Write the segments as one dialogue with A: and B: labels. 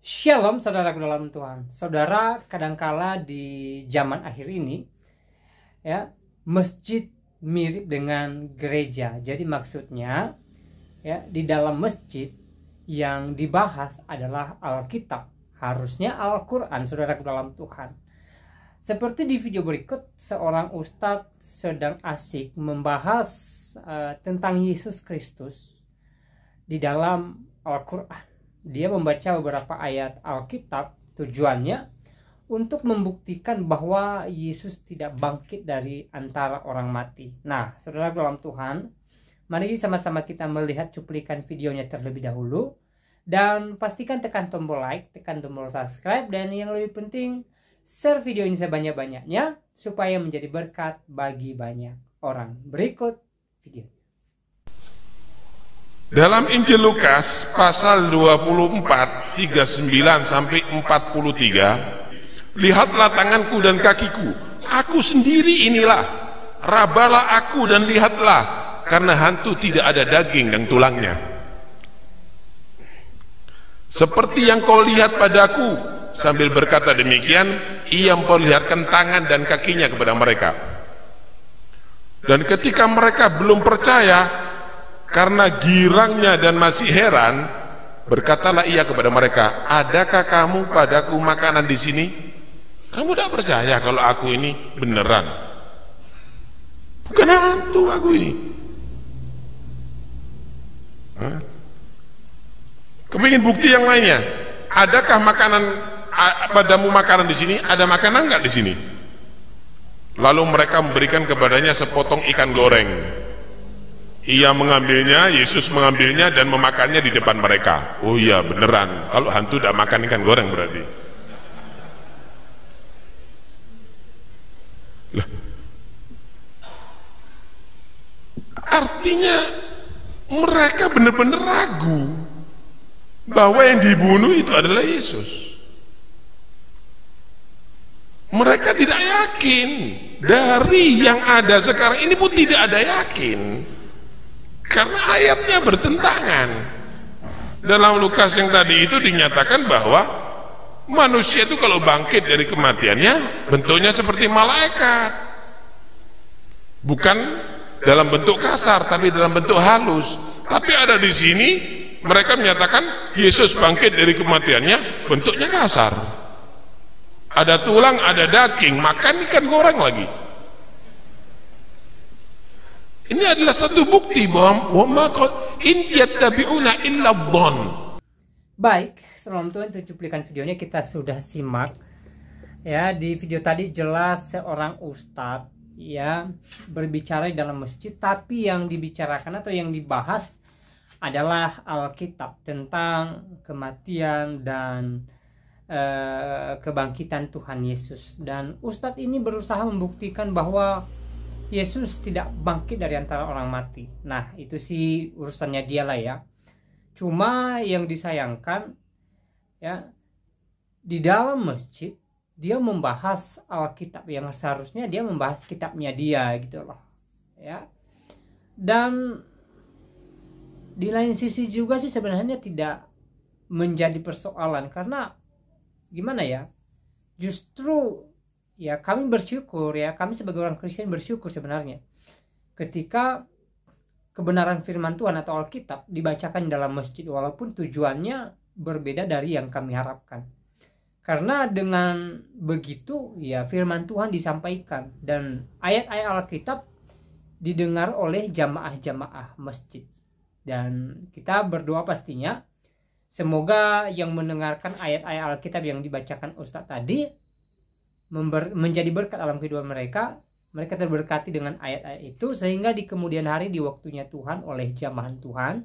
A: Shalom saudaraku dalam Tuhan. Saudara, kadangkala di zaman akhir ini ya, masjid mirip dengan gereja. Jadi maksudnya ya, di dalam masjid yang dibahas adalah Alkitab, harusnya Al-Qur'an, saudaraku dalam Tuhan. Seperti di video berikut, seorang ustadz sedang asik membahas tentang Yesus Kristus di dalam Al-Qur'an. Dia membaca beberapa ayat Alkitab, tujuannya untuk membuktikan bahwa Yesus tidak bangkit dari antara orang mati. Nah, saudara dalam Tuhan, mari sama-sama kita melihat cuplikan videonya terlebih dahulu. Dan pastikan tekan tombol like, tekan tombol subscribe, dan yang lebih penting, share video ini sebanyak-banyaknya supaya menjadi berkat bagi banyak orang. Berikut video.
B: Dalam Injil Lukas pasal 24, 39 sampai 43, lihatlah tanganku dan kakiku, aku sendiri inilah, rabalah aku dan lihatlah, karena hantu tidak ada daging dan tulangnya. Seperti yang kau lihat padaku. Sambil berkata demikian, ia memperlihatkan tangan dan kakinya kepada mereka. Dan ketika mereka belum percaya, karena girangnya dan masih heran, berkatalah ia kepada mereka, adakah kamu padaku makanan di sini? Kamu tidak percaya kalau aku ini beneran? Bukan hantu aku ini. Kepingin bukti yang lainnya? Adakah makanan padamu makanan di sini? Ada makanan nggak di sini? Lalu mereka memberikan kepadanya sepotong ikan goreng. Ia mengambilnya, Yesus mengambilnya dan memakannya di depan mereka. Oh iya beneran, kalau hantu tidak makan ikan goreng berarti. Lah. Artinya mereka benar-benar ragu bahwa yang dibunuh itu adalah Yesus. Mereka tidak yakin. Dari yang ada sekarang ini pun tidak ada yakin, karena ayatnya bertentangan. Dalam Lukas yang tadi itu dinyatakan bahwa manusia itu kalau bangkit dari kematiannya bentuknya seperti malaikat, bukan dalam bentuk kasar tapi dalam bentuk halus. Tapi ada di sini mereka menyatakan Yesus bangkit dari kematiannya bentuknya kasar, ada tulang, ada daging, makan ikan goreng lagi. Ini adalah satu bukti bahwa
A: Baik, selamat Tuhan, itu cuplikan videonya kita sudah simak. Ya, di video tadi jelas seorang ustadz ya berbicara di dalam masjid, tapi yang dibicarakan atau yang dibahas adalah Alkitab tentang kematian dan kebangkitan Tuhan Yesus. Dan ustadz ini berusaha membuktikan bahwa Yesus tidak bangkit dari antara orang mati. Nah, itu sih urusannya dia lah ya. Cuma yang disayangkan ya, di dalam masjid dia membahas Alkitab yang seharusnya dia membahas kitabnya dia gitu loh. Ya. Dan di lain sisi juga sih sebenarnya tidak menjadi persoalan, karena gimana ya? Justru ya kami bersyukur, ya kami sebagai orang Kristen bersyukur sebenarnya ketika kebenaran firman Tuhan atau Alkitab dibacakan dalam masjid, walaupun tujuannya berbeda dari yang kami harapkan. Karena dengan begitu ya firman Tuhan disampaikan dan ayat-ayat Alkitab didengar oleh jamaah-jamaah masjid. Dan kita berdoa pastinya semoga yang mendengarkan ayat-ayat Alkitab yang dibacakan Ustadz tadi menjadi berkat dalam kehidupan mereka. Mereka terberkati dengan ayat-ayat itu, sehingga di kemudian hari di waktunya Tuhan oleh jamaah Tuhan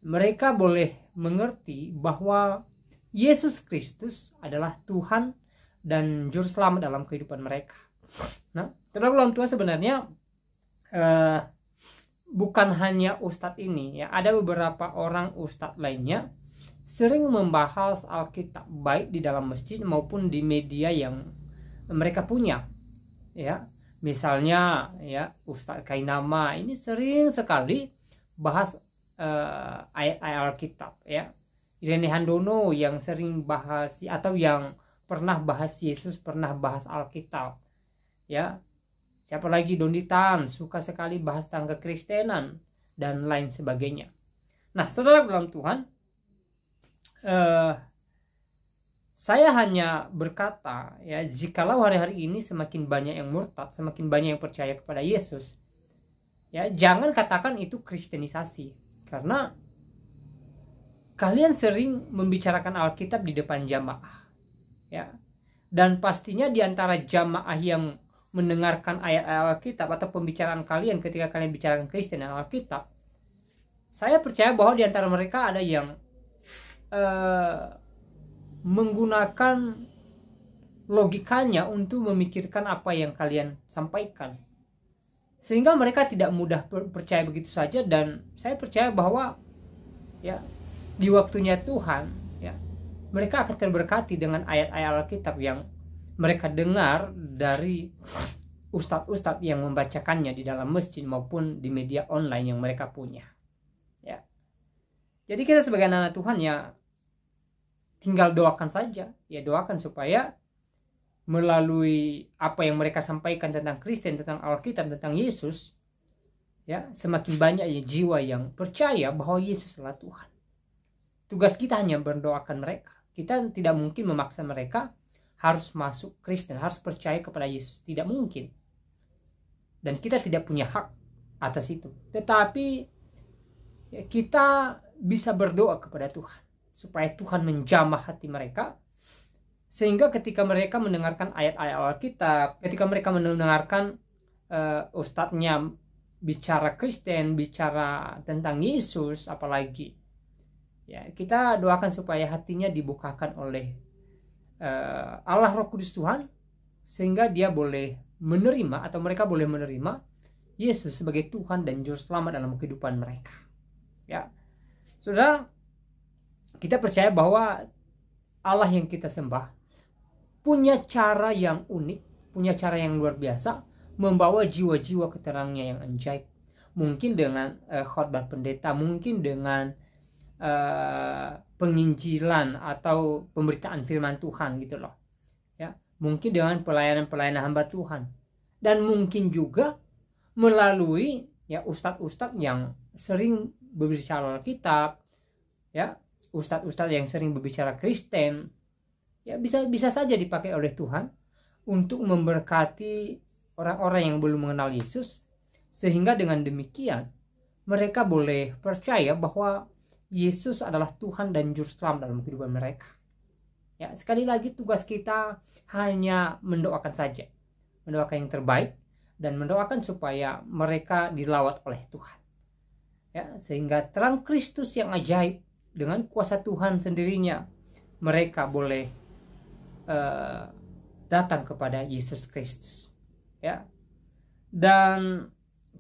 A: mereka boleh mengerti bahwa Yesus Kristus adalah Tuhan dan juru selamat dalam kehidupan mereka. Nah, dalam Tuhan sebenarnya bukan hanya ustadz ini ya, ada beberapa orang ustadz lainnya sering membahas Alkitab baik di dalam masjid maupun di media yang mereka punya ya. Misalnya ya Ustadz Kainama ini sering sekali bahas ayat-ayat Alkitab ya. Irene Handono yang sering bahas atau yang pernah bahas Yesus, pernah bahas Alkitab. Ya. Siapa lagi? Dondi Tan suka sekali bahas tentang kekristenan dan lain sebagainya. Nah, saudara dalam Tuhan, saya hanya berkata, ya, jikalau hari-hari ini semakin banyak yang murtad, semakin banyak yang percaya kepada Yesus, ya, jangan katakan itu kristenisasi, karena kalian sering membicarakan Alkitab di depan jamaah, ya, dan pastinya di antara jamaah yang mendengarkan ayat-ayat Alkitab atau pembicaraan kalian ketika kalian bicarakan Kristen dan Alkitab, saya percaya bahwa di antara mereka ada yang menggunakan logikanya untuk memikirkan apa yang kalian sampaikan, sehingga mereka tidak mudah percaya begitu saja. Dan saya percaya bahwa, ya, di waktunya Tuhan, ya, mereka akan terberkati dengan ayat-ayat Alkitab yang mereka dengar dari ustadz-ustadz yang membacakannya di dalam masjid maupun di media online yang mereka punya. Ya. Jadi kita sebagai anak Tuhan, ya, tinggal doakan saja, ya, doakan supaya melalui apa yang mereka sampaikan tentang Kristen, tentang Alkitab, tentang Yesus, ya, semakin banyak ya jiwa yang percaya bahwa Yesus adalah Tuhan. Tugas kita hanya berdoakan mereka. Kita tidak mungkin memaksa mereka harus masuk Kristen, harus percaya kepada Yesus. Tidak mungkin. Dan kita tidak punya hak atas itu. Tetapi ya, kita bisa berdoa kepada Tuhan supaya Tuhan menjamah hati mereka, sehingga ketika mereka mendengarkan ayat-ayat Alkitab, ketika mereka mendengarkan ustadznya bicara Kristen, bicara tentang Yesus, apalagi, ya, kita doakan supaya hatinya dibukakan oleh Allah Roh Kudus Tuhan, sehingga dia boleh menerima atau mereka boleh menerima Yesus sebagai Tuhan dan Juru Selamat dalam kehidupan mereka. Ya, saudara, kita percaya bahwa Allah yang kita sembah punya cara yang unik, punya cara yang luar biasa membawa jiwa-jiwa ke terangnya yang ajaib. Mungkin dengan khotbah pendeta, mungkin dengan penginjilan atau pemberitaan firman Tuhan gitu loh, ya, mungkin dengan pelayanan hamba Tuhan, dan mungkin juga melalui, ya, ustadz-ustadz yang sering berbicara Alkitab, ya, ustadz-ustadz yang sering berbicara Kristen, ya, bisa saja dipakai oleh Tuhan untuk memberkati orang-orang yang belum mengenal Yesus, sehingga dengan demikian mereka boleh percaya bahwa Yesus adalah Tuhan dan Juru Selamat dalam kehidupan mereka. Ya, sekali lagi tugas kita hanya mendoakan saja, mendoakan yang terbaik dan mendoakan supaya mereka dilawat oleh Tuhan. Ya, sehingga terang Kristus yang ajaib dengan kuasa Tuhan sendirinya mereka boleh datang kepada Yesus Kristus. Ya. Dan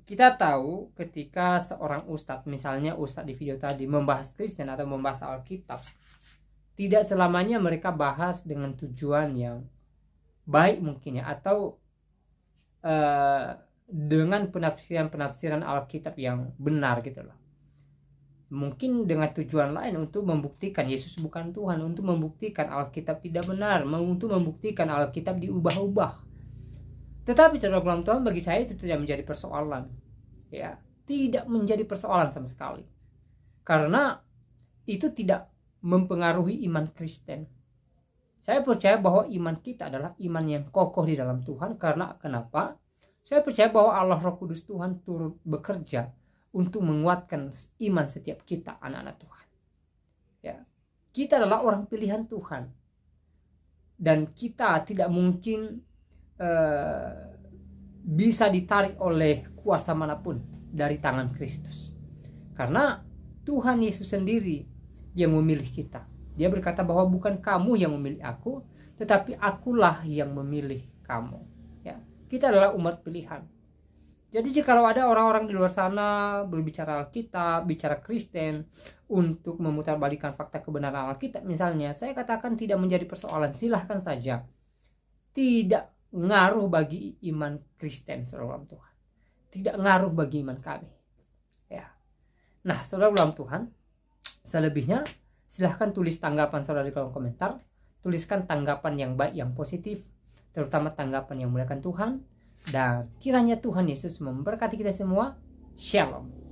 A: kita tahu ketika seorang ustadz, misalnya ustadz di video tadi, membahas Kristen atau membahas Alkitab, tidak selamanya mereka bahas dengan tujuan yang baik mungkin, ya, atau dengan penafsiran Alkitab yang benar gitu loh. Mungkin dengan tujuan lain untuk membuktikan Yesus bukan Tuhan, untuk membuktikan Alkitab tidak benar, untuk membuktikan Alkitab diubah-ubah. Tetapi saudara dalam Tuhan, bagi saya itu tidak menjadi persoalan, ya, tidak menjadi persoalan sama sekali, karena itu tidak mempengaruhi iman Kristen. Saya percaya bahwa iman kita adalah iman yang kokoh di dalam Tuhan. Karena kenapa? Saya percaya bahwa Allah Roh Kudus Tuhan turut bekerja untuk menguatkan iman setiap kita, anak-anak Tuhan. Ya, kita adalah orang pilihan Tuhan, dan kita tidak mungkin bisa ditarik oleh kuasa manapun dari tangan Kristus, karena Tuhan Yesus sendiri yang memilih kita. Dia berkata bahwa bukan kamu yang memilih aku, tetapi akulah yang memilih kamu. Ya, kita adalah umat pilihan. Jadi jika ada orang-orang di luar sana berbicara Alkitab, bicara Kristen untuk memutarbalikkan fakta kebenaran Alkitab misalnya, saya katakan tidak menjadi persoalan, silahkan saja. Tidak ngaruh bagi iman Kristen, saudara dalam Tuhan. Tidak ngaruh bagi iman kami. Ya. Nah, saudara dalam Tuhan, selebihnya Silahkan tulis tanggapan saudara di kolom komentar. Tuliskan tanggapan yang baik, yang positif, terutama tanggapan yang memuliakan Tuhan. Dan kiranya Tuhan Yesus memberkati kita semua. Shalom.